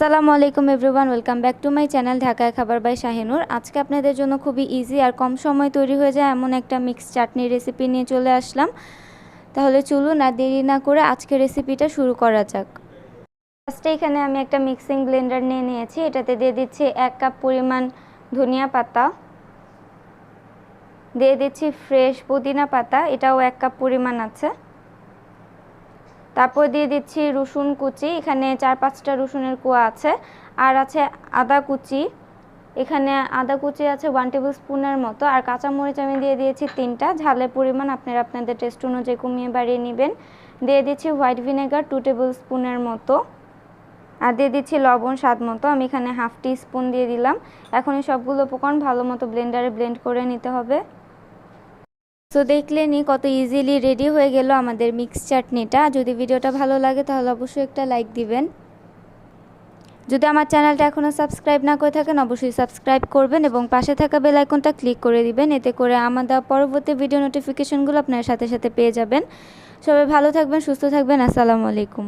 আসসালামু আলাইকুম everyone, welcome back to my channel ঢাকায় খাবার বাই শাহিনুর। আজকে আপনাদের জন্য খুবই ইজি আর কম সময় তৈরি হয়ে যায় এমন একটা মিক্স চাটনি রেসিপি নিয়ে চলে আসলাম। তাহলে চলুন আর দেরি না করে আজকে রেসিপিটা শুরু করা যাক। ফার্স্টে এখানে আমি একটা মিক্সিং ব্লেন্ডার নিয়ে নিয়েছি। এটাতে দিয়ে দিচ্ছি 1 কাপ পরিমাণ ধনিয়া পাতা, দিয়ে দিচ্ছি ফ্রেশ পুদিনা পাতা, এটাও 1 কাপ পরিমাণ আছে। তারপর দিয়ে দিচ্ছি রসুন কুচি, এখানে 4-5টা রসুনের কোয়া আছে। আর আছে আদা কুচি, এখানে আদা কুচি আছে 1 টেবিল স্পুনের মতো। আর কাঁচামরিচ আমি দিয়ে দিয়েছি 3টা। ঝালের পরিমাণ আপনারা আপনাদের টেস্ট অনুযায়ী কমিয়ে বাড়িয়ে নেবেন। দিয়ে দিচ্ছি হোয়াইট ভিনেগার 2 টেবিল স্পুনের মতো। আর দিয়ে দিচ্ছি লবণ স্বাদ মতো, আমি এখানে হাফ টি স্পুন দিয়ে দিলাম। এখন এই সবগুলো উপকরণ ভালো মতো ব্লেন্ডারে ব্লেন্ড করে নিতে হবে। তো দেখলেনই কত ইজিলি রেডি হয়ে গেল আমাদের মিক্স চাটনিটা। যদি ভিডিওটা ভালো লাগে তাহলে অবশ্যই একটা লাইক দিবেন। যদি আমার চ্যানেলটা এখনও সাবস্ক্রাইব না করে থাকেন অবশ্যই সাবস্ক্রাইব করবেন এবং পাশে থাকা বেল আইকনটা ক্লিক করে দিবেন। এতে করে আমাদের পরবর্তী ভিডিও নোটিফিকেশনগুলো আপনার সাথে সাথে পেয়ে যাবেন। সবাই ভালো থাকবেন, সুস্থ থাকবেন। আসসালামু আলাইকুম।